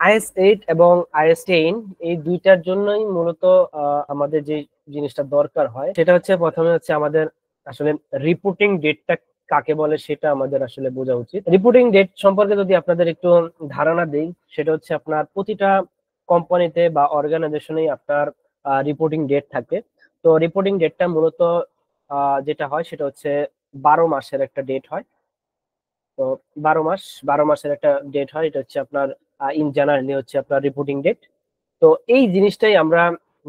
IS-8 এবং IS-10 এই দুইটার জন্যই মূলত আমাদের যে জিনিসটা দরকার হয় সেটা হচ্ছে প্রথমে হচ্ছে আমাদের আসলে রিপোর্টিং ডেটটা কাকে বলে সেটা আমাদের আসলে বোঝা উচিত। রিপোর্টিং ডেট সম্পর্কে যদি আপনাদের একটু ধারণা দেই, সেটা হচ্ছে আপনার প্রতিটা কোম্পানিতে বা অর্গানাইজেশনেই আপনার রিপোর্টিং ডেট থাকে। তো রিপোর্টিং ডেটটা মূলত যেটা হয় সেটা হচ্ছে 12 মাসের একটা ডেট হয়। তো 12 মাসের একটা ডেট হয়, এটা হচ্ছে আপনার ইন জেনারেলি হচ্ছে আপনার রিপোর্টিং ডেট। তো এই জিনিসটাই আমরা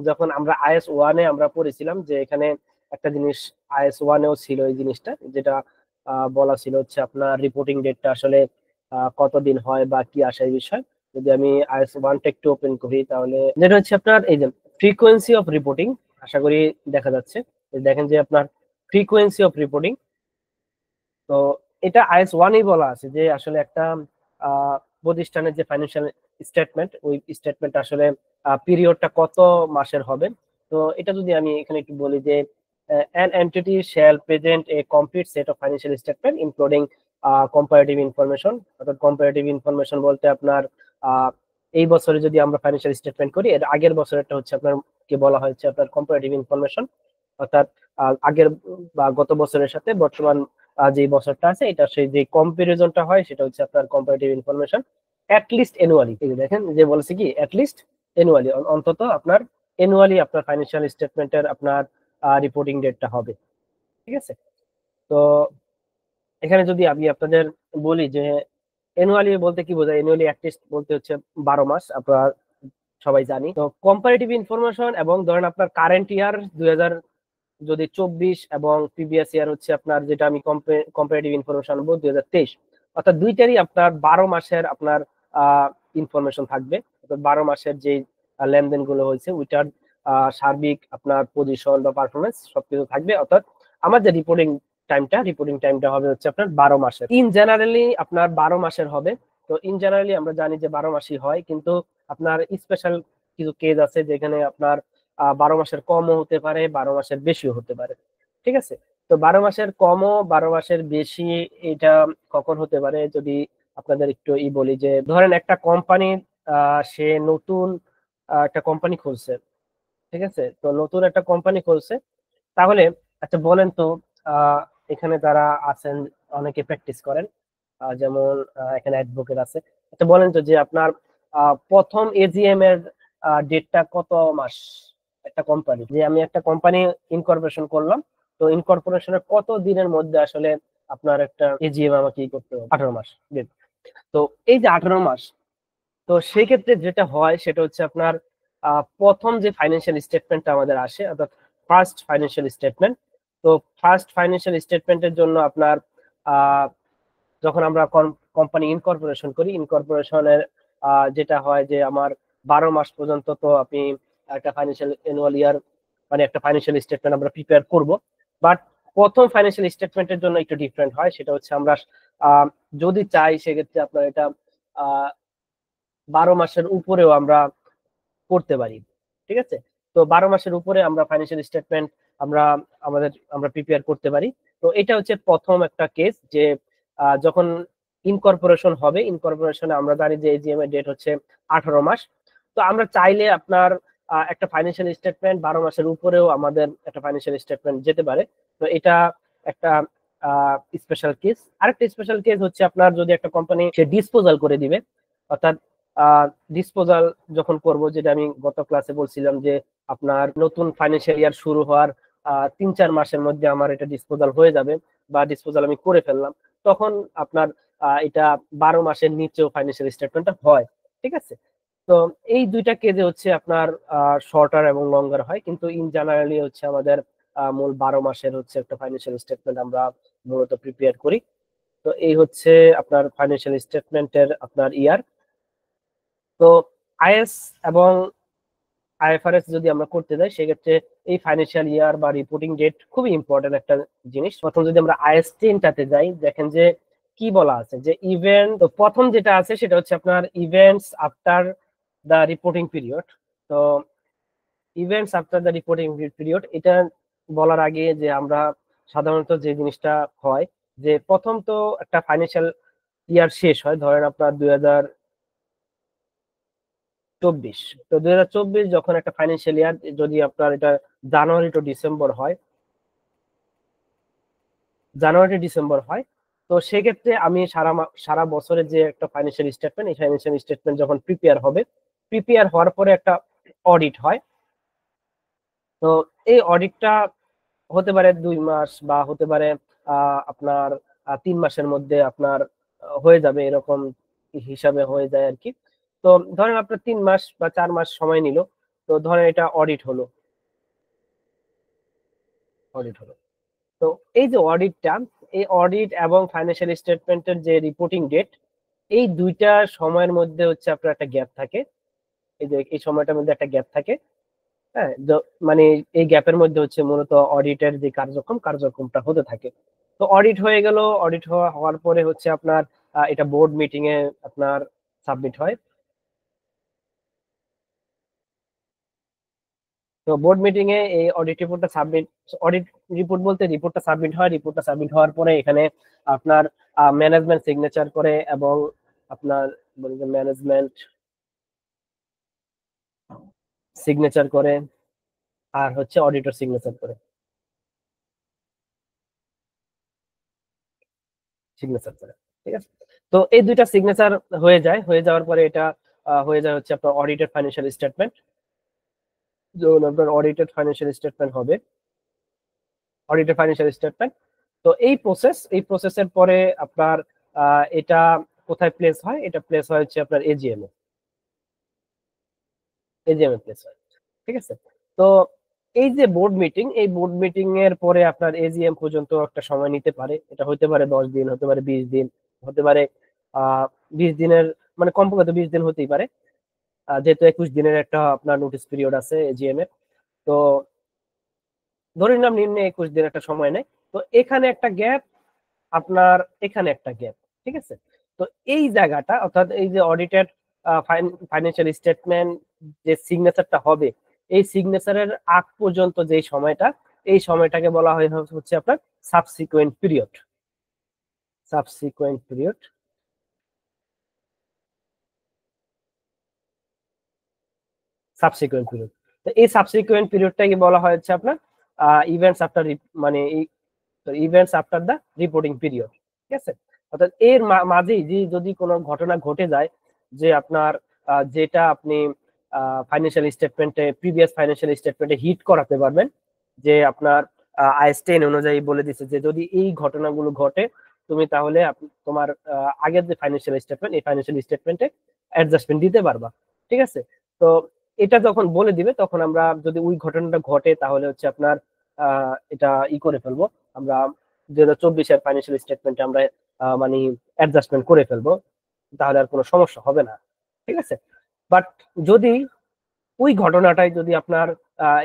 যখন আমরা IS-1-এ আমরা পড়েছিলাম যে এখানে একটা জিনিস IS-1-এও ছিল এই জিনিসটা, যেটা বলা ছিল হচ্ছে আপনার রিপোর্টিং ডেটটা আসলে কতদিন হয় বা কি আসে এই বিষয়। যদি আমি IS-1টা একটু ওপেন করি তাহলে যেটা হচ্ছে আপনার এই যে ফ্রিকোয়েন্সি অফ রিপোর্টিং, আশা করি দেখা যাচ্ছে। দেখেন যে আপনার ফ্রিকোয়েন্সি অফ রিপোর্টিং, তো এটা IS-1-এই বলা আছে যে আসলে একটা প্রতিষ্ঠানের যে ফাইন্যান্সিয়াল স্টেটমেন্ট, ওই স্টেটমেন্ট আসলে পিরিয়ডটা কত মাসের হবে। তো এটা যদি আমি এখানে একটু বলি যে an entity shall present a complete set of financial statement including comparative information। অর্থাৎ কম্পারেটিভ ইনফরমেশন বলতে আপনার আহ, এই বছরে যদি আমরা ফাইন্যান্সিয়াল স্টেটমেন্ট করি, এর আগের বছরেরটা হচ্ছে আপনার কি বলা হয়েছে আপনার কম্পারেটিভ ইনফরমেশন। অর্থাৎ আগের বা গত বছরের সাথে বর্তমান যে বছরটা আছে এটা সেই যে কম্পারিজনটা হয় সেটা হচ্ছে আপনার কম্পারেটিভ ইনফরমেশন লিস্ট অ্যানুয়ালি। এই যে দেখেন যে বলেছে কি লিস্ট অ্যানুয়ালি, অন্তত আপনার অ্যানুয়ালি আপনার ফাইন্যান্সিয়াল স্টেটমেন্টের আপনার রিপোর্টিং ডেটটা হবে। ঠিক আছে। তো এখানে যদি আমি আপনাদের বলি যে অ্যানুয়ালি বলতে কি বোঝায়, অ্যানুয়ালি লিস্ট বলতে হচ্ছে 12 মাস, আপনারা সবাই জানি। তো কম্পারেটিভ ইনফরমেশন এবং ধরেন আপনার কারেন্ট ইয়ার 2000 যদি 24 এবং প্রিভিয়াস ইয়ার হচ্ছে আপনার যেটা আমি কম্পারেটিভ ইনফরমেশন বলবো 2023, অর্থাৎ দুইটারই আপনার 12 মাসের আপনার ইনফরমেশন থাকবে। অর্থাৎ 12 মাসের যে লেনদেন গুলো হয়েছে ওইটার সার্বিক আপনার পজিশন বা পারফরমেন্স সবকিছু থাকবে। অর্থাৎ আমার যে রিপোর্টিং টাইমটা হবে হচ্ছে আপনার 12 মাসের। ইন জেনারেলি আপনার 12 মাসের হবে। তো ইন জেনারেলি আমরা জানি যে 12 মাসই হয়, কিন্তু আপনার স্পেশাল কিছু কেস আছে যেখানে আপনার 12 মাসের কমও হতে পারে, 12 মাসের বেশিও হতে পারে। ঠিক আছে। তো 12 মাসের কমও 12 মাসের বেশি এটা কখন হতে পারে যদি আপনাদের একটু বলি যে ধরেন একটা কোম্পানি সে নতুন একটা কোম্পানি খুলছে। ঠিক আছে। তো নতুন একটা কোম্পানি খুলছে, তাহলে আচ্ছা বলেন তো আহ এখানে যারা আছেন অনেকে প্র্যাকটিস করেন, যেমন এখানে অ্যাডভোকেট আছে। আচ্ছা বলেন তো যে আপনার প্রথম AGM এর ডেটটা কত মাস? একটা কোম্পানি, যে আমি একটা কোম্পানি ইনকর্পোরেশন করলাম, তো ইনকর্পোরেশনের কত দিনের মধ্যে আসলে আপনার একটা AGM আমাকে করতে হবে? 18 মাস ডেট। তো এই যে 18 মাস, তো সেই ক্ষেত্রে যেটা হয় সেটা হচ্ছে আপনার প্রথম যে ফাইন্যান্সিয়াল স্টেটমেন্টটা আমাদের আসে, অর্থাৎ ফার্স্ট ফাইন্যান্সিয়াল স্টেটমেন্ট। তো ফার্স্ট ফাইন্যান্সিয়াল স্টেটমেন্টের জন্য আপনার আহ, যখন আমরা কোম্পানি ইনকর্পোরেশন করি, ইনকর্পোরেশনের যেটা হয় যে আমার 12 মাস পর্যন্ত তো আপনি একটা ফাইন্যান্সিয়াল অ্যানুয়াল ইয়ার মানে একটা ফাইন্যান্সিয়াল স্টেটমেন্ট আমরা প্রিপেয়ার করব। বাট প্রথম ফাইন্যান্সিয়াল স্টেটমেন্টের জন্য একটু ডিফারেন্ট হয়, সেটা হচ্ছে আমরা আহ, যদি চাই সেক্ষেত্রে আপনার এটা 12 মাসের উপরেও আমরা করতে পারি। ঠিক আছে। তো 12 মাসের উপরে আমরা ফাইন্যান্সিয়াল স্টেটমেন্ট আমরা আমরা প্রিপেয়ার করতে পারি। তো এটা হচ্ছে প্রথম একটা কেস যে যখন ইনকর্পোরেশন হবে, ইনকর্পোরেশনে আমরা জানি যে AGM এর ডেট হচ্ছে 18 মাস। তো আমরা চাইলে আপনার একটা ফাইন্যান্সিয়াল স্টেটমেন্ট 12 মাসের উপরেও আমাদের একটা ফাইন্যান্সিয়াল স্টেটমেন্ট যেতে পারে। তো এটা একটা স্পেশাল কেস। আরেকটা স্পেশাল কেস হচ্ছে আপনার যদি একটা কোম্পানি সে ডিসপোজাল করে দিবে, অর্থাৎ ডিসপোজাল যখন করব, যেটা আমি গত ক্লাসে বলছিলাম যে আপনার নতুন ফাইন্যান্সিয়াল ইয়ার শুরু হওয়ার 3-4 মাসের মধ্যে আমার এটা ডিসপোজাল হয়ে যাবে বা ডিসপোজাল আমি করে ফেললাম, তখন আপনার এটা 12 মাসের নিচেও ফাইন্যান্সিয়াল স্টেটমেন্টটা হয়। ঠিক আছে। তো এই দুইটা কেজে হচ্ছে আপনার শর্টার এবং লঙ্গার হয়, কিন্তু ইন জেনারেলি হচ্ছে আমাদের মূল 12 মাসের হচ্ছে একটা ফাইন্যান্সিয়াল স্টেটমেন্ট আমরা মূলত প্রিপেয়ার করি। তো এই হচ্ছে আপনার ফাইন্যান্সিয়াল স্টেটমেন্টের আপনার ইয়ার। তো IS এবং IFRS যদি আমরা করতে যাই সেক্ষেত্রে এই ফাইন্যান্সিয়াল ইয়ার বা রিপোর্টিং ডেট খুবই ইম্পর্টেন্ট একটা জিনিস। প্রথম যদি আমরা IS-10টাতে যাই, দেখেন যে কি বলা আছে যে ইভেন্ট, তো প্রথম যেটা আছে সেটা হচ্ছে আপনার events after the reporting period. তো events after the reporting period এটা বলার আগে যে আমরা সাধারণত যে জিনিসটা হয় যে প্রথম তো একটা ফাইন্যান্সিয়াল ইয়ার শেষ হয়, ধরেন আপনার 2024। তো 2024 যখন একটা ফাইন্যান্সিয়াল ইয়ার, যদি আপনার এটা জানুয়ারি টু ডিসেম্বর হয়, জানুয়ারি ডিসেম্বর হয়, তো সেক্ষেত্রে আমি সারা বছরের যে একটা ফাইন্যান্সিয়াল স্টেটমেন্ট, এই ফাইন্যান্সিয়াল স্টেটমেন্ট যখন প্রিপেয়ার হবে, প্রিপেয়ার হওয়ার পরে একটা অডিট হয়। তো এই অডিটটা হতে পারে 2 মাস বা হতে পারে আপনার 3 মাসের মধ্যে আপনার হয়ে যাবে, এরকম হিসাবে হয়ে যায় আর কি। তো ধরেন আপনার 3 মাস বা 4 মাস সময় নিল, তো ধরেন এটা অডিট হলো। তো এই যে অডিটটা, এই অডিট এবং ফাইন্যান্সিয়াল স্টেটমেন্টের যে রিপোর্টিং ডেট, এই দুইটা সময়ের মধ্যে হচ্ছে আপনার একটা গ্যাপ থাকে। এই যে এই সময়টার মধ্যে একটা গ্যাপ থাকে। হ্যাঁ, মানে এই গ্যাপের মধ্যে হচ্ছে মূলত অডিটের যে কার্যক্রমটা হতে থাকে। তো অডিট হয়ে গেল, অডিট হওয়ার পরে হচ্ছে আপনার এটা বোর্ড মিটিং এ আপনার সাবমিট হয়। তো বোর্ড মিটিং এ এই অডিট রিপোর্ট বলতে রিপোর্টটা সাবমিট হয়। রিপোর্টটা সাবমিট হওয়ার পরে এখানে আপনার ম্যানেজমেন্ট সিগনেচার করে, এবং আপনার ম্যানেজমেন্ট সিগনেচার করে, আর হচ্ছে অডিটর সিগনেচার করে। ঠিক আছে। তো এই দুইটা সিগনেচার হয়ে যাওয়ার পরে এটা হয়ে যায় হচ্ছে আপনার অডিটেড ফাইন্যান্সিয়াল স্টেটমেন্ট। যখন আপনার অডিটেড ফাইন্যান্সিয়াল স্টেটমেন্ট হবে, অডিটেড ফাইন্যান্সিয়াল স্টেটমেন্ট, তো এই প্রসেসের পরে আপনার এটা কোথায় প্লেস হয়? এটা প্লেস হয় হচ্ছে আপনার এজিএম এ প্লেস হয়। ঠিক আছে। তো এই যে বোর্ড মিটিং এর পরে আপনার এজিএম পর্যন্ত একটা সময় নিতে পারে। এটা হতে পারে 10 দিন, হতে পারে 20 দিন, হতে পারে 20 দিনের, মানে কমপক্ষে তো 20 দিন হতেই পারে, যেহেতু 21 দিনের একটা আপনার নোটিস পিরিয়ড আছে এজিএম এর। তো ধরে নিলাম নিম্নে 21 দিন একটা সময় নেয়। তো এখানে একটা গ্যাপ, আপনার এখানে একটা গ্যাপ। ঠিক আছে। তো এই জায়গাটা, অর্থাৎ এই যে অডিটেড ফাইন্যান্সিয়াল স্টেটমেন্ট যে সিগনেচারটা হবে, এই সিগনেচারের আগ পর্যন্ত যে সময়টা, এই সময়টাকে বলা হয় হচ্ছে আপনার subsequent period. Subsequent period subsequent period তো এই সাবসিকুয়েন্ট পিরিয়ডটাকে বলা হয় হচ্ছে আপনার ইভেন্টস আফটার, মানে events after the reporting period. ঠিক আছে। অর্থাৎ এর মাঝেই যে যদি কোনো ঘটনা ঘটে যায়, যে আপনার যেটা আপনি প্রিভিয়াস ফাইন্যান্সিয়াল স্টেটমেন্টে হিট করাতে পারবেন, যে আপনার আইএস 10 অনুযায়ী বলে দিচ্ছে যে যদি এই ঘটনাগুলো ঘটে, তুমি তাহলে তোমার আগের যে ফাইন্যান্সিয়াল স্টেটমেন্ট, এই ফাইন্যান্সিয়াল স্টেটমেন্টে অ্যাডজাস্টমেন্ট দিতে পারবা। ঠিক আছে। তো এটা যখন বলে দিবে, তখন আমরা যদি ওই ঘটনাটা ঘটে, তাহলে হচ্ছে আপনার এটা করে ফেলবো আমরা, 2024-এর ফাইন্যান্সিয়াল স্টেটমেন্টে আমরা মানে অ্যাডজাস্টমেন্ট করে ফেলবো, তাহলে আর কোনো সমস্যা হবে না। ঠিক আছে। বাট যদি ওই ঘটনাটাই যদি আপনার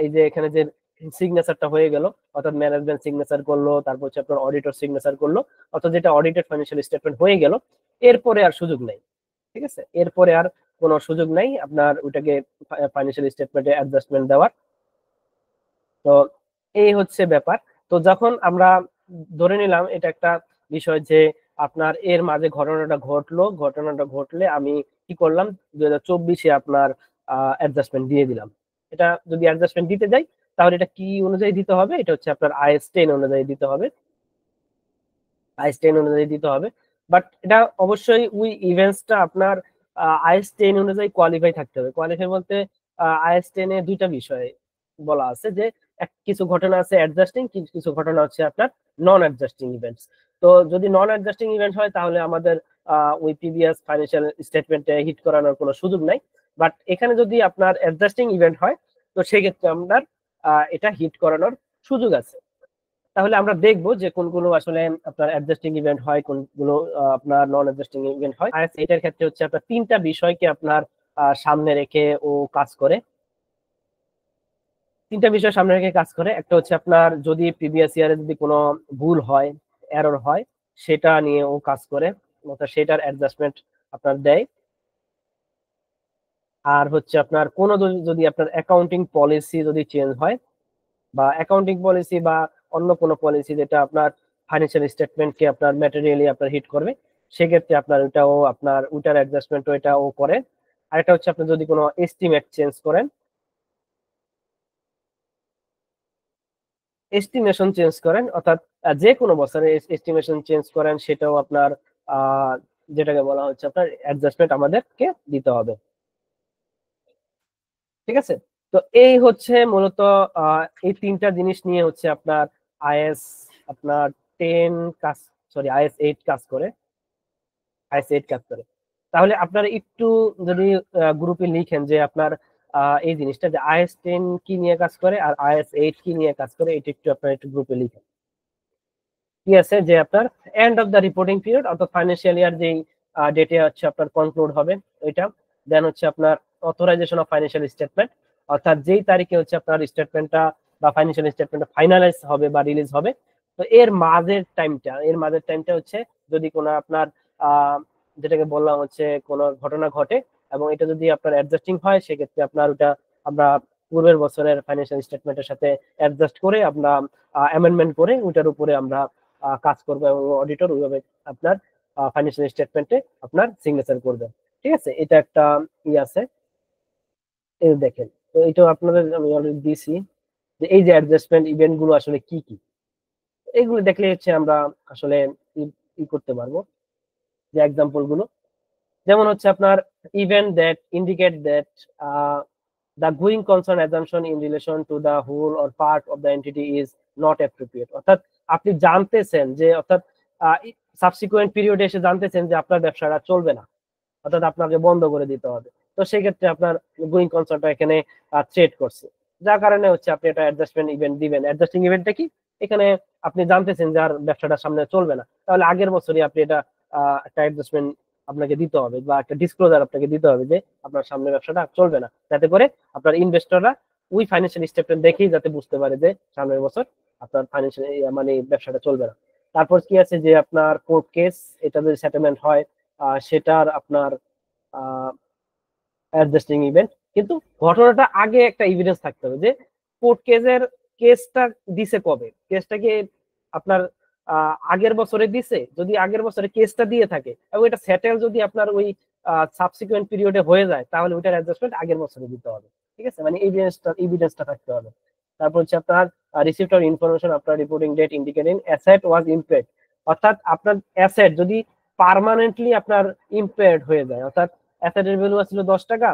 এই যে এখানে যে সিগনেচারটা হয়ে গেল, অর্থাৎ ম্যানেজমেন্ট সিগনেচার করলো, তারপর হচ্ছে আপনার অডিটর সিগনেচার করলো, অর্থাৎ যেটা অডিটেড ফাইন্যান্সিয়াল স্টেটমেন্ট হয়ে গেল, এরপরে আর সুযোগ নেই। ঠিক আছে। এরপরে আর কোনো সুযোগ নাই আপনার ওইটাকে ফাইন্যান্সিয়াল স্টেটমেন্টে অ্যাডজাস্টমেন্ট দেওয়ার। তো এই হচ্ছে ব্যাপার। তো যখন আমরা ধরে নিলাম এটা একটা বিষয় যে আপনার এর মাঝে ঘটনাটা ঘটলে আমি কি করলাম, 2024-এ আপনার অ্যাডজাস্টমেন্ট দিয়ে দিলাম। এটা যদি অ্যাডজাস্টমেন্ট দিতে যাই, তাহলে এটা কি অনুযায়ী দিতে হবে? এটা হচ্ছে আপনার আইএস 10 অনুযায়ী দিতে হবে। বাট এটা অবশ্যই ওই ইভেন্টসটা আপনার আইএস 10 অনুযায়ী কোয়ালিফাই থাকতে হবে। কোয়ালিফাই বলতে আইএস 10 এ দুইটা বিষয় বলা আছে, যে কিছু ঘটনা আছে অ্যাডজাস্টিং, কিছু ঘটনা হচ্ছে আপনার নন অ্যাডজাস্টিং ইভেন্টস। তো যদি নন অ্যাডজাস্টিং ইভেন্ট হয়, তাহলে আমাদের ওই প্রিভিয়াস ফাইন্যান্সিয়াল স্টেটমেন্টে হিট করানোর কোনো সুযোগ নাই। বাট এখানে যদি আপনার অ্যাডজাস্টিং ইভেন্ট হয়, তো সেক্ষেত্রে আপনার এটা হিট করানোর সুযোগ আছে। তাহলে আমরা দেখবো যে কোনগুলো আসলে আপনার অ্যাডজাস্টিং ইভেন্ট হয়, কোনগুলো আপনার নন অ্যাডজাস্টিং ইভেন্ট হয়। আর এটার ক্ষেত্রে হচ্ছে আপনার তিনটা বিষয়কে আপনার সামনে রেখে ও কাজ করে। তিনটা বিষয় সামনে রেখে কাজ করে। একটা হচ্ছে আপনার যদি প্রিভিয়াস ইয়ারে যদি কোনো ভুল হয়, এরর হয়, সেটা নিয়ে ও কাজ করে, অর্থাৎ সেটার অ্যাডজাস্টমেন্ট আপনার দেয়। আর হচ্ছে আপনার কোনো যদি আপনার অ্যাকাউন্টিং পলিসি যদি চেঞ্জ হয়, বা অ্যাকাউন্টিং পলিসি বা অন্য কোনো পলিসি যেটা আপনার ফাইন্যান্সিয়াল স্টেটমেন্টকে আপনার ম্যাটেরিয়ালি আপনার হিট করবে, সেক্ষেত্রে আপনার ওইটাও আপনার ওইটার অ্যাডজাস্টমেন্ট ওইটাও করে। আরেকটা হচ্ছে আপনি যদি কোনো এস্টিমেট চেঞ্জ করেন, এস্টিমেশন চেঞ্জ করেন, অর্থাৎ যে কোনো বছরে এস্টিমেশন চেঞ্জ করেন, সেটাও আপনার আহ, যেটাকে বলা হচ্ছে আপনার অ্যাডজাস্টমেন্ট আমাদেরকে দিতে হবে। ঠিক আছে, তো এই হচ্ছে মূলত এই তিনটা জিনিস নিয়ে হচ্ছে আপনার আইএস আপনার 10 কাজ, সরি IS 8 কাজ করে, IS 8 কাজ করে। তাহলে আপনারা একটু যদি গ্রুপে লিখেন যে আপনার এই জিনিসটা যে IS 10 কি নিয়ে কাজ করে আর IS 8 কি নিয়ে কাজ করে, এটা একটু আপনারা একটু গ্রুপে লিখেন। কি আছে যে আপনার end of the reporting period, অর্থাৎ ফাইন্যান্সিয়াল ইয়ার যেই ডেটে হচ্ছে আপনার কনক্লুড হবে ওইটা। দেন হচ্ছে আপনার অথরাইজেশন অফ ফাইন্যান্সিয়াল স্টেটমেন্ট, অর্থাৎ যেই তারিখে হচ্ছে আপনার স্টেটমেন্টটা বা ফাইন্যান্সিয়াল স্টেটমেন্টটা ফাইনালাইজ হবে বা রিলিজ হবে। তো এর মাঝের টাইমটা হচ্ছে যদি কোনো আপনার যেটাকে বললাম হচ্ছে কোনো ঘটনা ঘটে এবং এটা যদি আপনার অ্যাডজাস্টিং হয়, সেক্ষেত্রে আপনার ওটা আমরা পূর্বের বছরের ফাইন্যান্সিয়াল স্টেটমেন্টের সাথে অ্যাডজাস্ট করে আমরা অ্যামেন্ডমেন্ট করে ওটার উপরে আমরা কাজ করবো এবং অডিটর ওইভাবে আপনার ফাইন্যান্সিয়াল স্টেটমেন্টে আপনার সিগনেচার করবে। ঠিক আছে, এটা একটা আছে। এই দেখেন, তো এটা আপনাদের আমি অলরেডি দিয়েছি যে এই যে অ্যাডজাস্টমেন্ট ইভেন্ট গুলো আসলে কি কি, এগুলো দেখলে হচ্ছে আমরা আসলে ই করতে পারবো যে এক্সাম্পল গুলো। যেমন হচ্ছে আপনার event that indicate that the going concern assumption in relation to the whole or part of the entity is not appropriate, অর্থাৎ আপনি জানতেছেন যে অর্থাৎ সাবসিকুয়েন্ট পিরিয়ডে এসে জানতেছেন যে আপনার ব্যবসাটা চলবে না, অর্থাৎ আপনাকে বন্ধ করে দিতে হবে। তো সেই ক্ষেত্রে আপনার গোয়িং কনসার্নটা এখানে ট্রেড করছে, যার কারণে হচ্ছে আপনি এটা অ্যাডজাস্টমেন্ট ইভেন্ট দিবেন। অ্যাডজাস্টিং ইভেন্টটা কি, এখানে আপনি জানতেছেন যে আর ব্যবসাটা সামনে চলবে না, তাহলে আগের বছরই আপনি এটা একটা অ্যাডজাস্টমেন্ট আপনাকে দিতে হবে বা একটা ডিসক্লোজার আপনাকে দিতে হবে যে আপনার সামনে ব্যবসাটা চলবে না, যাতে করে আপনার ইনভেস্টররা ওই ফাইন্যান্সিয়াল স্টেটমেন্ট দেখেই যাতে বুঝতে পারে যে সামনের বছর আপনার ফাইন্যান্সিয়াল মানে ব্যবসাটা চলবে না। তারপর কি আছে যে আপনার কোর্ট কেস, এটা যদি সেটেলমেন্ট হয় সেটার আপনার অ্যাডজাস্টিং ইভেন্ট, কিন্তু ঘটনাটা আগে একটা এভিডেন্স থাকতে হবে যে কোর্ট কেসটা দিছে কবে, কেসটা কি আপনার আগের বছরে দিছে, যদি আগের বছরে কেসটা দিয়ে থাকে এবং এটা সেটেল যদি আপনার ওই সাবসিকুয়েন্ট পিরিয়ডে হয়ে যায়, তাহলে ওইটার অ্যাডজাস্টমেন্ট আগের বছরে দিতে হবে। ঠিক আছে, মানে এভিডেন্সটা থাকতে হবে। তারপর হচ্ছে আপনার received of information after reporting date indicating asset was impaired, অর্থাৎ আপনার অ্যাসেট যদি পার্মানেন্টলি আপনার ইমপেয়ার্ড হয়ে যায়, অর্থাৎ অ্যাসেটের ভ্যালু ছিল 10 টাকা,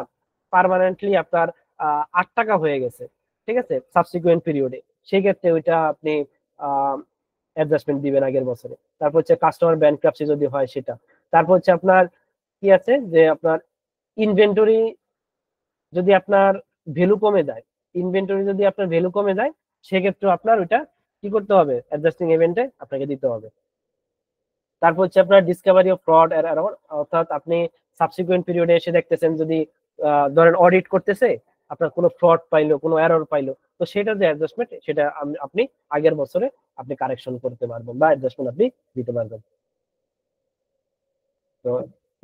পার্মানেন্টলি আপনার 8 টাকা হয়ে গেছে, ঠিক আছে, সাবসিকুয়েন্ট পিরিয়ডে, সেই ক্ষেত্রে ওইটা আপনি অ্যাডজাস্টমেন্ট দিবেন আগের বছরে। তারপর হচ্ছে কাস্টমার ব্যাংক্রাপসি যদি হয় সেটা। তারপর হচ্ছে আপনার কি আছে যে আপনার ইনভেন্টরি যদি আপনার ভ্যালু কমে যায়, ইনভেন্টরি যদি আপনার ভ্যালু কমে যায়, সেক্ষেত্রে আপনার ওইটা কি করতে হবে, অ্যাডজাস্টিং ইভেন্টে আপনাকে দিতে হবে। তারপর হচ্ছে আপনার ডিসকভারি অফ ফ্রড এর এরর, অর্থাৎ আপনি সাবসিকুয়েন্ট পিরিয়ডে এসে দেখতেছেন যদি ধরেন অডিট করতেছে, আপনার কোনো ফ্রড পাইলো, কোনো এরর পাইলো, তো সেটা যে অ্যাডজাস্টমেন্ট সেটা আপনি আগের বছরে আপনি কারেকশন করতে পারবেন বা অ্যাডজাস্টমেন্ট আপনি দিতে পারবেন। তো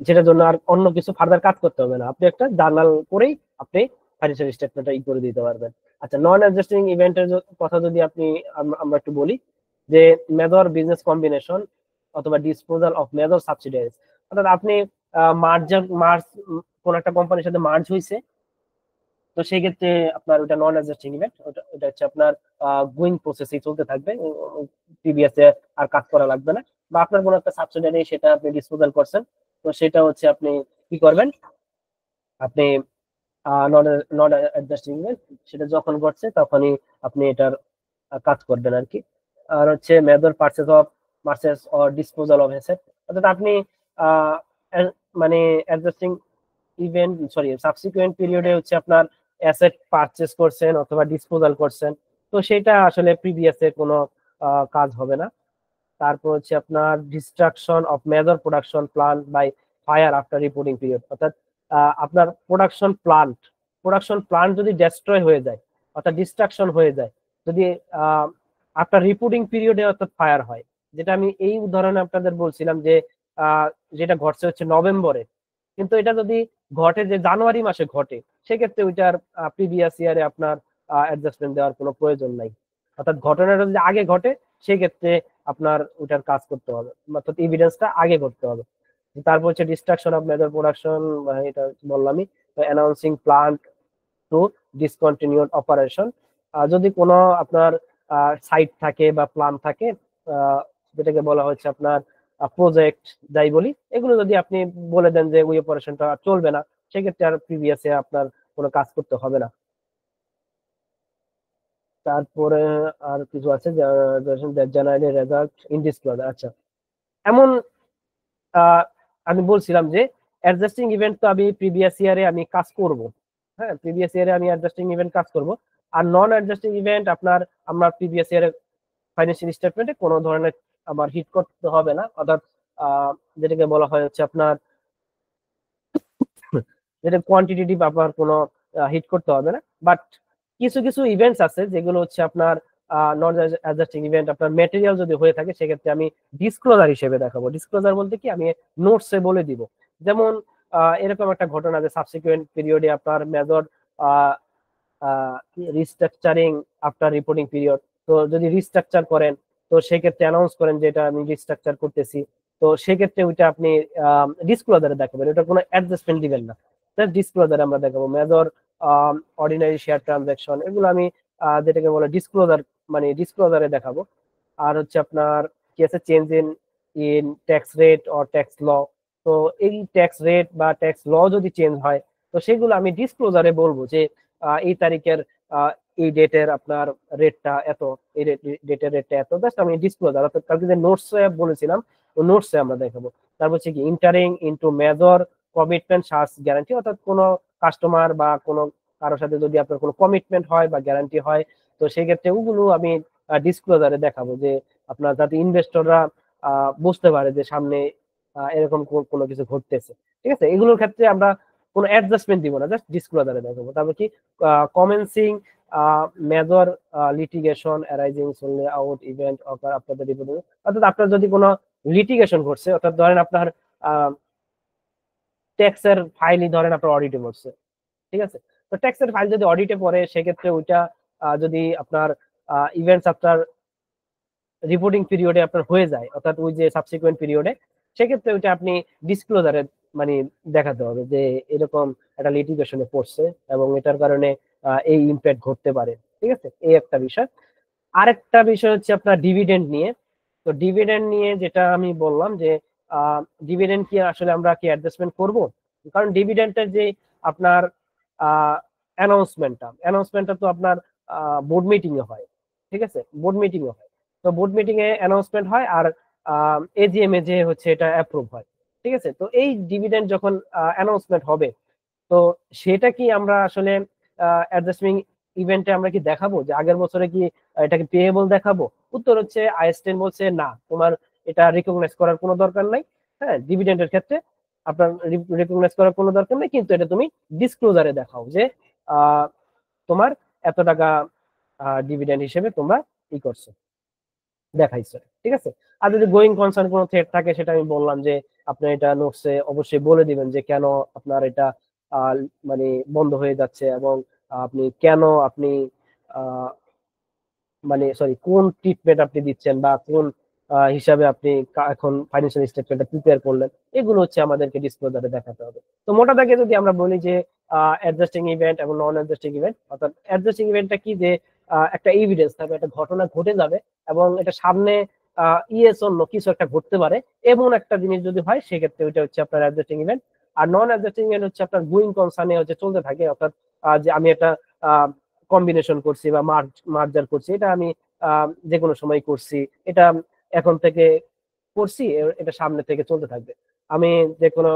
যেটার জন্য আর অন্য কিছু ফার্দার কাজ করতে হবে না, আপনি একটা জার্নাল করেই আপনি ফাইন্যান্সিয়াল স্টেটমেন্টটা ই করে দিতে পারবেন। আচ্ছা, নন অ্যাডজাস্টিং ইভেন্টের কথা যদি আপনি আমরা একটু বলি যে মেজর বিজনেস কম্বিনেশন অথবা ডিসপোজাল অফ মেজর সাবসিডিয়ারিজ, অর্থাৎ আপনি মার্জ কোন একটা কোম্পানির সাথে মার্জ হয়েছে, তো সেই ক্ষেত্রে আপনার ওটা নন অ্যাডজাস্টিং ইভেন্ট, ওটা হচ্ছে আপনার গোয়িং প্রসেসে চলতে থাকবে, প্রিভিয়াসে আর কাজ করা লাগবে না। বা আপনার কোনো একটা সাবসিডিয়ারি সেটা আপনি ডিসপোজাল করছেন, তো সেটা হচ্ছে আপনি কি করবেন, আপনি নন নন অ্যাডজাস্টিং ইভেন্ট সেটা যখন ঘটছে তখনই আপনি এটার কাজ করবেন আর কি। আর হচ্ছে major purchase or disposal of asset, অর্থাৎ আপনি আহ, মানে অ্যাডজাস্টিং ইভেন্ট সরি সাবসিকুয়েন্ট পিরিয়ডে হচ্ছে আপনার অ্যাসেট পারচেস করছেন অথবা ডিসপোজাল করছেন, তো সেটা আসলে প্রিভিয়াসে কোনো কাজ হবে না। তারপর হচ্ছে আপনার destruction of major production plant by fire after reporting period, অর্থাৎ আপনার প্রোডাকশন প্লান্ট যদি ডেস্ট্রয় হয়ে যায়, অর্থাৎ ডিস্ট্রাকশন হয়ে যায়, যদি আফটার রিপোর্টিং পিরিয়ডে অর্থাৎ ফায়ার হয়, যেটা আমি এই উদাহরণে আপনাদের বলছিলাম যে যেটা ঘটছে হচ্ছে নভেম্বরে, কিন্তু এটা যদি ঘটে যে জানুয়ারি মাসে ঘটে, সেক্ষেত্রে ওইটার প্রিভিয়াস ইয়ারে আপনার অ্যাডজাস্টমেন্ট দেওয়ার কোনো প্রয়োজন নাই। অর্থাৎ ঘটনাটা যদি আগে ঘটে, সেক্ষেত্রে আপনার ওটার কাজ করতে হবে, অর্থাৎ এভিডেন্সটা আগে করতে হবে। তারপর হচ্ছে ডিস্ট্রাকশন অফ মেজর প্রোডাকশন, এটা বললামই। তো announcing plan to discontinued operation. যদি কোনো আপনার সাইট থাকে বা প্ল্যান থাকে, যেটাকে বলা হচ্ছে আপনার প্রজেক্ট যাই বলি, এগুলো যদি আপনি বলে দেন যে ওই অপারেশনটা চলবে না, সেক্ষেত্রে আর প্রিভিয়াসে আপনার কোনো কাজ করতে হবে না। তারপরে আর কিছু আছে জেনারেলি রেজাল্ট ইন ডিসক্লোজার। আচ্ছা, এমন আমি বলছিলাম যে অ্যাডজাস্টিং ইভেন্ট তো আমি প্রিভিয়াস ইয়ারে আমি কাজ করব, হ্যাঁ প্রিভিয়াস ইয়ারে আমি অ্যাডজাস্টিং ইভেন্ট কাজ করব। আর নন অ্যাডজাস্টিং ইভেন্ট আপনার আমরা প্রিভিয়াস ইয়ারে ফাইন্যান্সিয়াল স্টেটমেন্টে কোনো ধরনের আমার হিট করতে হবে না, অর্থাৎ যেটাকে বলা হয় হচ্ছে আপনার যেটা কোয়ান্টিটেটিভ আপনার কোনো হিট করতে হবে না। বাট কিছু কিছু ইভেন্টস আছে যেগুলো হচ্ছে আপনার নন অ্যাডজাস্টিং ইভেন্ট, আপনার ম্যাটেরিয়াল যদি হয়ে থাকে সেক্ষেত্রে আমি ডিসক্লোজার হিসেবে দেখাবো। ডিসক্লোজার বলতে কি, আমি নোটসে বলে দিব। যেমন এরকম একটা ঘটনা যে সাবসিকুয়েন্ট পিরিয়ডে আপনার major restructuring after reporting period, তো যদি রিস্ট্রাকচার করেন তো সেক্ষেত্রে অ্যানাউন্স করেন যে এটা আমি রিস্ট্রাকচার করতেছি, তো সেক্ষেত্রে ওইটা আপনি ডিসক্লোজারে দেখাবেন, ওটা কোনো অ্যাডজাস্টমেন্ট দিবেন না, ডিসক্লোজারে আমরা দেখাবো। মেজর অর্ডিনারি শেয়ার ট্রানজাকশন, এগুলো আমি যেটাকে বলে ডিসক্লোজার, মানে ডিসক্লোজারে দেখাবো। আর হচ্ছে আপনার কি আছে, change in in tax rate or tax law, তো এই ট্যাক্স রেট বা ট্যাক্স ল যদি চেঞ্জ হয় তো সেগুলো আমি ডিসক্লোজারে বলবো যে এই তারিখের এই ডেটের আপনার রেটটা এত, এই ডেটের রেটটা এত, জাস্ট আমি ডিসক্লোজার, অর্থাৎ কালকে যে নোটসে বলেছিলাম ও নোটসে আমরা দেখাবো। তারপর হচ্ছে কি entering into major commitment SARS guarantee, অর্থাৎ কোনো কাস্টমার বা কোনো কারোর সাথে যদি আপনার কোনো কমিটমেন্ট হয় বা গ্যারান্টি হয়, তো সেই ক্ষেত্রে ওগুলো আমি ডিসক্লোজারে দেখাবো, যে আপনার যাতে ইনভেস্টররা বুঝতে পারে যে সামনে এরকম কোনো কিছু ঘটতেছে। ঠিক আছে, এগুলোর ক্ষেত্রে আমরা কোনো অ্যাডজাস্টমেন্ট দিব না, জাস্ট ডিসক্লোজারে দেখাবো। তারপর কি commencing major litigation arising solely out event after আপনাদের রিপোর্টিং, অর্থাৎ আপনার যদি কোনো লিটিগেশন ঘটছে, অর্থাৎ ধরেন আপনার ট্যাক্সের ফাইলই ধরেন আপনার অডিটে পড়ছে, ঠিক আছে, তো ট্যাক্সের ফাইল যদি অডিটে পড়ে সেক্ষেত্রে ওইটা যদি আপনার ইভেন্টস আপনার রিপোর্টিং পিরিয়ডে আপনার হয়ে যায়, অর্থাৎ ওই যে সাবসিকুয়েন্ট পিরিয়ডে, সেক্ষেত্রে ওইটা আপনি ডিসক্লোজারে মানে দেখাতে হবে যে এরকম একটা লিটিগেশনে পড়ছে এবং এটার কারণে এই ইম্প্যাক্ট ঘটতে পারে। ঠিক আছে, এই একটা বিষয়। আরেকটা বিষয় হচ্ছে আপনার ডিভিডেন্ড নিয়ে। তো ডিভিডেন্ড নিয়ে যেটা আমি বললাম যে ডিভিডেন্ড কি আসলে আমরা কি অ্যাডজাস্টমেন্ট করব, কারণ ডিভিডেন্টের যে আপনার অ্যানাউন্সমেন্টটা তো আপনার বোর্ড মিটিং এ হয়। ঠিক আছে, বোর্ড মিটিং এ হয়, তো বোর্ড মিটিং এ অ্যানাউন্সমেন্ট হয় আর এজিএম এ যে হচ্ছে এটা অ্যাপ্রুভ হয়। ঠিক আছে, তো এই ডিভিডেন্ড যখন অ্যানাউন্সমেন্ট হবে, তো সেটা কি আমরা আসলে অ্যাডজাস্টিং ইভেন্টে আমরা কি দেখাবো যে আগের বছরে কি এটাকে পেয়েবল দেখাবো? উত্তর হচ্ছে আইএস10 বলছে না, তোমার এটা রিকগনাইজ করার কোনো দরকার নাই। হ্যাঁ, ডিভিডেন্ডের ক্ষেত্রে আপনার রিকগনাইজ করার কোনো দরকার নেই, কিন্তু এটা তুমি ডিসক্লোজারে দেখাও যে তোমার এত টাকা ডিভিডেন্ড হিসেবে তোমরা ই করছো, দেখাইছে। ঠিক আছে, আর যদি গোয়িং কনসার্ন কোনো থ্রেড থাকে সেটা আমি বললাম যে আপনি এটা নোটসে অবশ্যই বলে দিবেন যে কেন আপনার এটা মানে বন্ধ হয়ে যাচ্ছে এবং আপনি কেন আপনি মানে সরি কোন ট্রিটমেন্ট আপনি দিচ্ছেন বা কোন হিসাবে আপনি এখন ফাইন্যান্সিয়াল স্টেটমেন্টটা প্রিপেয়ার করলেন, এগুলো হচ্ছে আমাদেরকে ডিসক্লোজারে দেখাতে হবে। তো মোটা দাগে যদি আমরা বলি যে অ্যাডজাস্টিং ইভেন্ট এবং নন অ্যাডজাস্টিং ইভেন্ট, অর্থাৎ অ্যাডজাস্টিং ইভেন্টটা কি, যে একটা এভিডেন্স থাকবে, একটা ঘটনা ঘটে যাবে এবং এটা সামনে ইয়েস অন্য কিছু একটা ঘটতে পারে এমন একটা জিনিস যদি হয়, সেক্ষেত্রে ওইটা হচ্ছে আপনার অ্যাডজাস্টিং ইভেন্ট। আর নন অ্যাডজাস্টিং ইভেন্ট হচ্ছে আপনার গোয়িং কনসার্নে হচ্ছে চলতে থাকে, অর্থাৎ যে আমি একটা কম্বিনেশন করছি বা মার্জার করছি, এটা আমি যে কোনো সময় করছি, এটা এখন থেকে করছি, এটা সামনে থেকে চলতে থাকবে। আমি যে কোনো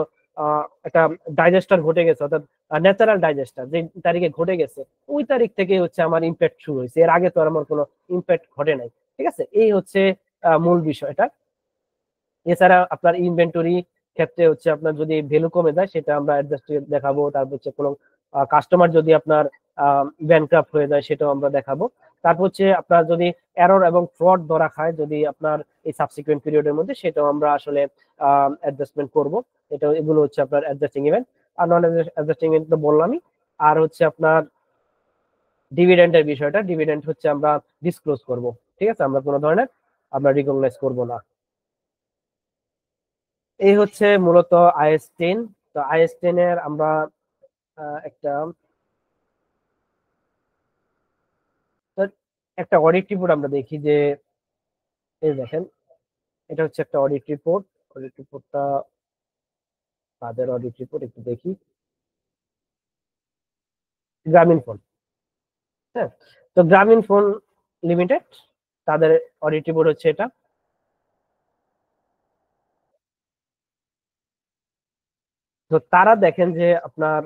একটা ডাইজেস্টার ঘটে গেছে, অর্থাৎ ন্যাচারাল ডাইজেস্টার যে তারিখে ঘটে গেছে ওই তারিখ থেকে হচ্ছে আমার ইম্প্যাক্ট শুরু হয়েছে, এর আগে তো আমার কোনো ইম্প্যাক্ট ঘটে নাই। ঠিক আছে, এই হচ্ছে মূল বিষয়টা। এছাড়া আপনার ইনভেন্টরি ক্ষেত্রে হচ্ছে আপনার যদি ভ্যালু কমে যায় সেটা আমরা অ্যাডজাস্ট দেখাবো। তারপর হচ্ছে কোনো কাস্টমার যদি আপনার ব্যাংক্রাফট হয়ে যায় সেটাও আমরা দেখাবো। তারপর হচ্ছে আপনার যদি এরর এবং ফ্রড ধরা খায় যদি আপনার এই সাবসিকুয়েন্ট পিরিয়ডের মধ্যে, সেটাও আমরা আসলে অ্যাডজাস্টমেন্ট করব। এটা এগুলো হচ্ছে আপনার অ্যাডজাস্টিং ইভেন্ট। আর নন অ্যাডজাস্টিং ইভেন্ট তো বললামই। আর হচ্ছে আপনার ডিভিডেন্ডের বিষয়টা, ডিভিডেন্ড হচ্ছে আমরা ডিসক্লোজ করব। ঠিক আছে, আমরা কোনো ধরনের আমরা রিকগনাইজ করব না। এই হচ্ছে মূলত আইএস10। তো আইএস10 এর আমরা একটা একটা অডিট রিপোর্ট আমরা দেখি যে এই দেখেন এটা হচ্ছে একটা অডিট রিপোর্ট। অডিট রিপোর্টটা তাদের অডিট রিপোর্ট একটু দেখি। গ্রামীণ ফোন, হ্যাঁ, তো গ্রামীণ ফোন লিমিটেড তাদের অডিট রিপোর্ট হচ্ছে এটা। তো তারা দেখেন যে আপনার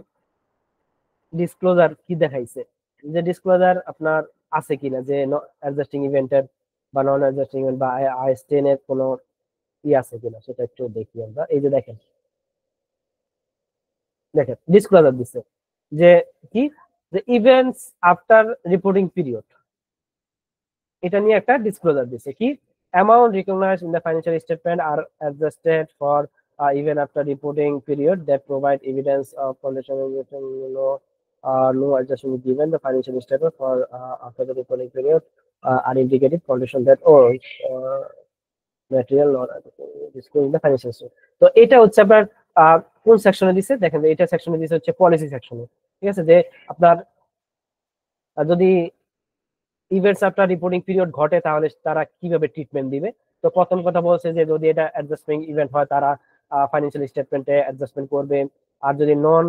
ডিসক্লোজার কি দেখাইছে, যে ডিসক্লোজার আপনার আছে কিনা, যে অ্যাডজাস্টিং ইভেন্টের বা নন অ্যাডজাস্টিং ইভেন্ট বা IS10 এর কোনো ই আছে কিনা সেটা একটু দেখি আমরা। এই যে দেখেন, দেখেন ডিসক্লোজার দিচ্ছে যে কি, যে ইভেন্টস আফটার রিপোর্টিং পিরিয়ড, এটা নিয়ে একটা ডিসক্লোজার দিচ্ছে কি, amount recognised in the financial statement are adjusted for even after reporting period that provide evidence of condition no adjustment given the financial statement for after the reporting period are indicated condition that material or disclosed in the financial statement। তো এটা হচ্ছে আপনার কোন সেকশনে দিছে, দেখেন এটা সেকশনে দিছে হচ্ছে পলিসি সেকশনে। ঠিক আছে, যে আপনার যদি ইভেন্টস আফটার রিপোর্টিং পিরিয়ড ঘটে তাহলে তারা কিভাবে ট্রিটমেন্ট দিবে। তো প্রথম কথা বলছে যে যদি এটা অ্যাডজাস্টমেন্ট ইভেন্ট হয় তারা ফাইন্যান্সিয়াল স্টেটমেন্টে অ্যাডজাস্টমেন্ট করবে, আর যদি নন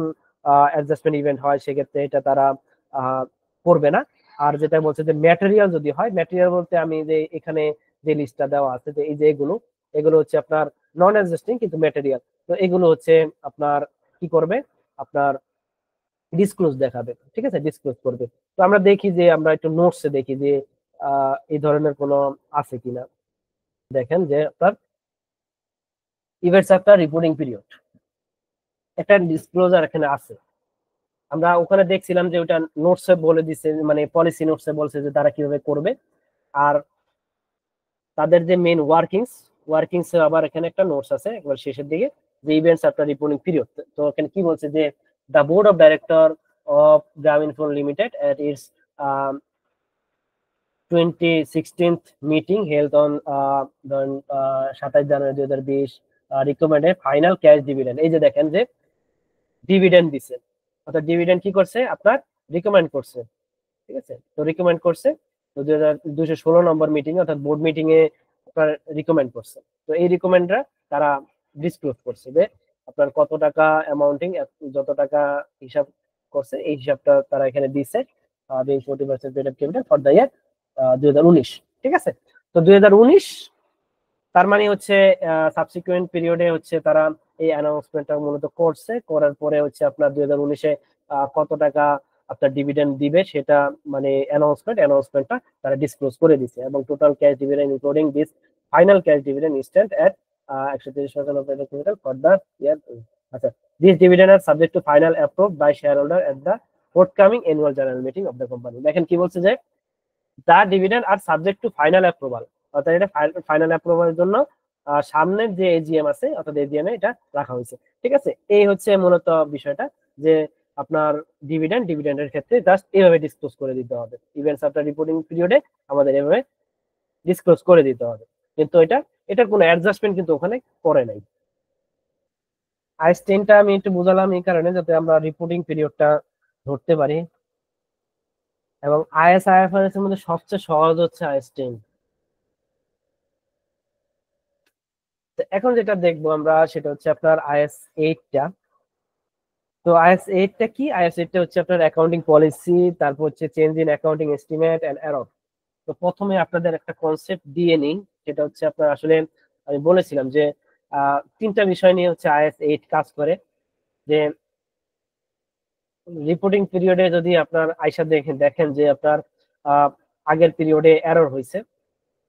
অ্যাডজাস্টমেন্ট ইভেন্ট হয় সেক্ষেত্রে এটা তারা করবে না। আর যেটা বলছে যে ম্যাটেরিয়াল যদি হয়, ম্যাটেরিয়াল বলতে আমি যে এখানে যে লিস্টটা দেওয়া আছে যে এই যে এগুলো এগুলো হচ্ছে আপনার নন অ্যাডজাস্টিং কিন্তু ম্যাটেরিয়াল, তো এগুলো হচ্ছে আপনার কি করবে, আপনার ডিসক্লোজ দেখাবে। ঠিক আছে, ডিসক্লোজ করবে। তো আমরা দেখি যে আমরা একটু নোটসে দেখি যে এই ধরনের কোনো আছে কিনা। দেখেন যে আপনার ইভেন্টস আফটার রিপোর্টিং পিরিয়ড একটা ডিসক্লোজার এখানে আছে। আমরা ওখানে দেখছিলাম যে ওটা নোটসে বলে দিছে, মানে পলিসি নোটসে বলছে যে তারা কিভাবে করবে। আর তাদের যে মেইন ওয়ার্কিংস আবার এখানে একটা নোটস আছে একবার শেষের দিকে, যে ইভেন্টস আফটার রিপোর্টিং পিরিয়ড। তো এখানে কি বলছে যে the board of director of Grameenphone limited at its 2016th meeting held on 27 January 2020 recommended final cash dividend. এই যে দেখেন যে ডিভিডেন্ড দিছে, অর্থাৎ ডিভিডেন্ড কি করছে আপনার রিকমেন্ড করছে। ঠিক আছে, তো রিকমেন্ড করছে, তো 2216 নম্বর মিটিং অর্থাৎ বোর্ড মিটিং এ আপনার রিকমেন্ড করছে। তো এই রিকমেন্ডটা তারা ডিসক্লোজ করছে যে আপনার কত টাকা অ্যামাউন্টিং, যত টাকা হিসাব করছে এই হিসাবটা তারা এখানে দিছে, 40% rate of capital for the year 2019। ঠিক আছে, তো 2019 তার মানে হচ্ছে সাবসিকুয়েন্ট পিরিয়ডে হচ্ছে তারা এই অ্যানাউন্সমেন্টটা মূলত করছে, করার পরে হচ্ছে আপনার 2019-এ কত টাকা আপনার ডিভিডেন্ড দিবে সেটা মানে অ্যানাউন্সমেন্টটা তারা ডিসক্লোজ করে দিছে। এবং total cash dividend including this final cash dividend stand at 130% of the capital for the year। আচ্ছা, this dividend are subject to final approve by shareholder at the forthcoming annual general meeting of the company. দেখেন কি বলছে যে the dividend are subject to final approval, অর্থাৎ এটা final অ্যাপ্রুভালের জন্য সামনের যে এজিএম আছে অর্থাৎ এজিএম এ এটা রাখা হয়েছে। ঠিক আছে, এই হচ্ছে মূলত বিষয়টা, যে আপনার ডিভিডেন্ডের ক্ষেত্রে জাস্ট এইভাবে ডিসক্লোজ করে দিতে হবে, ইভেন্টস আফটার রিপোর্টিং পিরিয়ডে আমাদের এভাবে ডিসক্লোজ করে দিতে হবে। কিন্তু এটার কোনো অ্যাডজাস্টমেন্ট কিন্তু ওখানে করে নাই। IS10টা আমি একটু বুঝালাম এই কারণে যাতে আমরা রিপোর্টিং পিরিয়ডটা ধরতে পারি, এবং IFRS এর মধ্যে সবচেয়ে সহজ হচ্ছে IS10। এখন যেটা দেখবো আমরা সেটা হচ্ছে আপনার IS8টা। তো IS8টা কি, IS8টা হচ্ছে আপনার অ্যাকাউন্টিং পলিসি, তারপর হচ্ছে change in accounting estimate and error. তো প্রথমে আপনাদের একটা কনসেপ্ট দিয়ে নিই, সেটা হচ্ছে আপনার আসলে আমি বলেছিলাম যে তিনটা বিষয় নিয়ে হচ্ছে IS8 কাজ করে। যে রিপোর্টিং পিরিয়ডে যদি আপনার আইসা দেখেন যে আপনার আগের পিরিয়ডে এরর হয়েছে,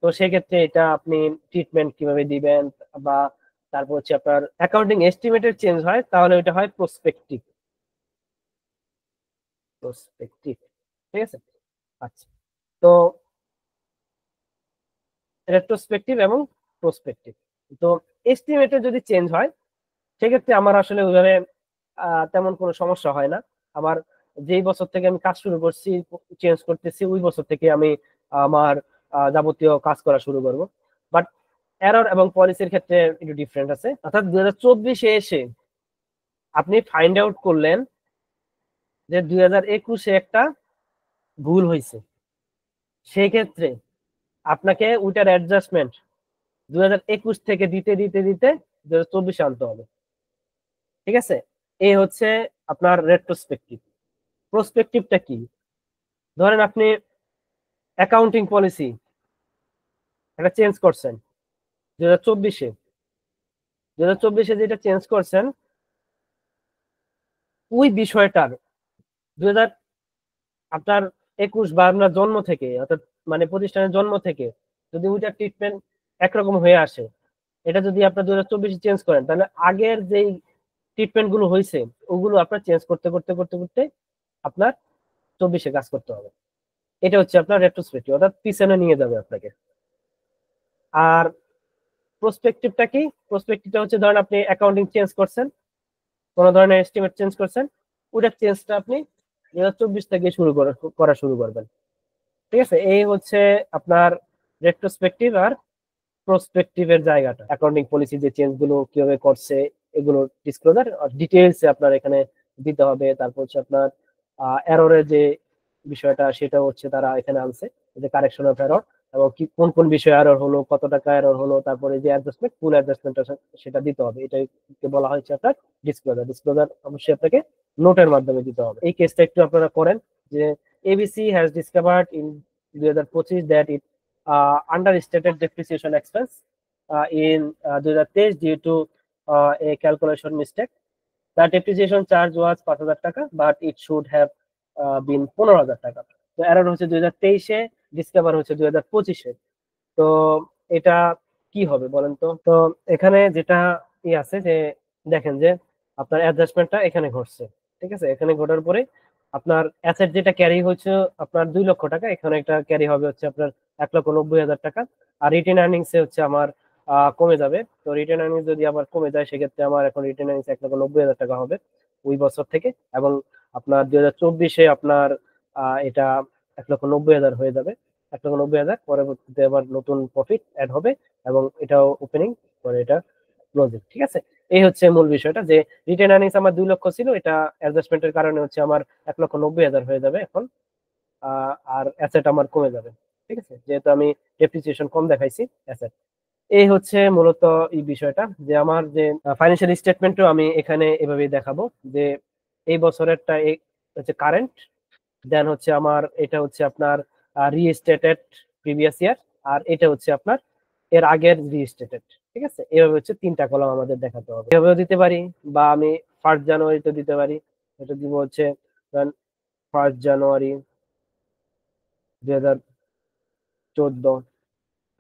তো সেক্ষেত্রে এটা আপনি ট্রিটমেন্ট কিভাবে দিবেন, বা তারপর হচ্ছে আপনার অ্যাকাউন্টিং এস্টিমেটের চেঞ্জ হয় তাহলে ওইটা হয় প্রসপেক্টিভ। ঠিক আছে, আচ্ছা, তো রেট্রোস্পেক্টিভ এবং প্রসপেক্টিভ। তো এস্টিমেটে যদি চেঞ্জ হয় সেক্ষেত্রে আমার আসলে ওইভাবে তেমন কোনো সমস্যা হয় না। আমার যেই বছর থেকে আমি কাজ শুরু করছি চেঞ্জ করতেছি ওই বছর থেকে আমি আমার যাবতীয় কাজ করা শুরু করব। বাট এরর এবং পলিসির ক্ষেত্রে একটু ডিফারেন্ট আছে, অর্থাৎ 2024-এ এসে আপনি ফাইন্ড আউট করলেন যে 2021-এ একটা ভুল হয়েছে, সেই ক্ষেত্রে আপনাকে ওইটার অ্যাডজাস্টমেন্ট 2021 থেকে দিতে দিতে দিতে 2024 আনতে হবে। ঠিক আছে, এই হচ্ছে আপনার রেট্রোস্পেক্টিভ। প্রসপেক্টিভটা কি? ধরেন আপনি অ্যাকাউন্টিং পলিসি একটা চেঞ্জ করছেন 2024-এ, 2024-এ যেটা চেঞ্জ করছেন ওই বিষয়টার 2000 আপনার 21 বা আপনার জন্ম থেকে, অর্থাৎ মানে প্রতিষ্ঠানের জন্ম থেকে যদি ওইটার ট্রিটমেন্ট একরকম হয়ে আসে, এটা যদি আপনার 2024-এ চেঞ্জ করেন, তাহলে আগের যেই ট্রিটমেন্ট গুলো হয়েছে ওগুলো আপনার চেঞ্জ করতে করতে করতে করতে আপনার 24-এ কাজ করতে হবে। এটা হচ্ছে আপনার রেট্রোস্পেক্টিভ, অর্থাৎ পিছনে নিয়ে যাবে আপনাকে। আর প্রসপেক্টিভটা কি? প্রসপেক্টিভটা হচ্ছে ধরেন আপনি অ্যাকাউন্টিং চেঞ্জ করছেন, কোনো ধরনের এস্টিমেট চেঞ্জ করছেন, ওইটার চেঞ্জটা আপনি 2024 থেকে করা শুরু করবেন। ঠিক আছে, এই হচ্ছে আপনার রেট্রোস্পেক্টিভ আর প্রসপেক্টিভের জায়গাটা। অ্যাকাউন্টিং পলিসি যে চেঞ্জ গুলো কিভাবে করছে এগুলো ডিসক্লোজার ডিটেইলস আপনার এখানে দিতে হবে। তারপর হচ্ছে আপনার এররের যে বিষয়টা সেটা হচ্ছে তারা এখানে আনছে, যে কারেকশন অফ এরর, এবং কি কোন কোন বিষয়ে এরর হলো, কত টাকা এরর হলো, তারপরে যে অ্যাডজাস্টমেন্ট, ফুল অ্যাডজাস্টমেন্ট সেটা দিতে হবে। এটাকে বলা হয়েছে আপনার ডিসক্লোজার। ডিসক্লোজার অবশ্যই আপনাকে নোটের মাধ্যমে দিতে হবে। এই কেসটা একটু আপনারা করেন যে ABC has discovered in 2025 that it understated depreciation expense in 2023 due to a calculation mistake. The depreciation charge was 5,000 টাকা, but it should have been 15,000 টাকা। তো এরর হচ্ছে 2023-এ, ডিসকভার হচ্ছে 2025-এ। তো এটা কি হবে বলেন তো? তো এখানে যেটা আছে যে দেখেন যে আপনার অ্যাডজাস্টমেন্টটা এখানে ঘটছে। ঠিক আছে, এখানে ঘটার পরে আপনার অ্যাসেট যেটা ক্যারি হচ্ছে আপনার 2 লক্ষ টাকা, এখানে একটা ক্যারি হবে হচ্ছে আপনার 1,90,000 টাকা। আর রিটেন আর্নিংস এ হচ্ছে আমার কমে যাবে। তো রিটেন আর্নিংস যদি আবার কমে যায় সেক্ষেত্রে আমার এখন রিটেন আর্নিংস 1,90,000 টাকা হবে ওই বছর থেকে। এবং আপনার 2024-এ আপনার এটা 1,90,000 হয়ে যাবে। 1,90,000 পরবর্তীতে আবার নতুন প্রফিট অ্যাড হবে এবং এটাও ওপেনিং পরে এটা ক্লোজিং। ঠিক আছে, এই হচ্ছে মূল বিষয়টা, যে রিটেন আর্নিংস আমার 2 লক্ষ ছিল, এটা অ্যাডজাস্টমেন্টের কারণে হচ্ছে আমার 1,90,000 হয়ে যাবে এখন। আর অ্যাসেট আমার কমে যাবে। ঠিক আছে, যেহেতু আমি ডেপ্রিসিয়েশন কম দেখাইছি অ্যাসেট। এই হচ্ছে মূলত এই বিষয়টা, যে আমার যে ফাইন্যান্সিয়াল স্টেটমেন্টও আমি এখানে এভাবেই দেখাবো, যে এই বছরেরটা হচ্ছে কারেন্ট, দেন হচ্ছে আমার এটা হচ্ছে আপনার রিস্টেটেড প্রিভিয়াস ইয়ার, আর এটা হচ্ছে আপনার এর আগের রিস্টেটেড। ঠিক আছে, এভাবে হচ্ছে 3টা কলাম আমাদের দেখাতে হবে। এভাবেও দিতে পারি, বা আমি 1 জানুয়ারিতে দিতে পারি। এটা দিব হচ্ছে 1 জানুয়ারি 2014,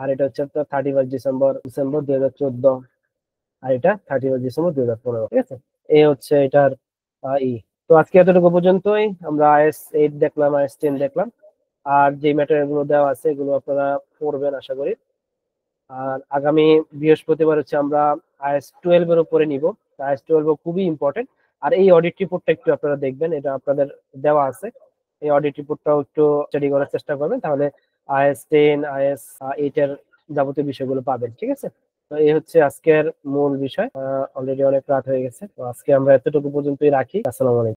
আর এটা হচ্ছে আপনার 31 ডিসেম্বর 2014, আর এটা 31 ডিসেম্বর 2015। ঠিক আছে, এই হচ্ছে এটার ই। তো আজকে এতটুকু পর্যন্তই। আমরা IS 8 দেখলাম, IS 10 দেখলাম, আর যে ম্যাটেরিয়াল গুলো দেওয়া আছে এগুলো আপনারা পড়বেন আশা করি। আর আগামী বৃহস্পতিবার হচ্ছে আমরা IS 12 এর উপরে নিব। IS 12 খুবই ইম্পর্টেন্ট। আর এই অডিট রিপোর্টটা একটু আপনারা দেখবেন, এটা আপনাদের দেওয়া আছে। এই অডিট রিপোর্টটাও একটু স্টাডি করার চেষ্টা করবেন, তাহলে IS 10 IS 8 এর যাবতীয় বিষয়গুলো পাবেন। ঠিক আছে, তো এই হচ্ছে আজকের মূল বিষয়। অলরেডি অনেক রাত হয়ে গেছে, তো আজকে আমরা এতটুকু পর্যন্তই রাখি। আসসালামু আলাইকুম।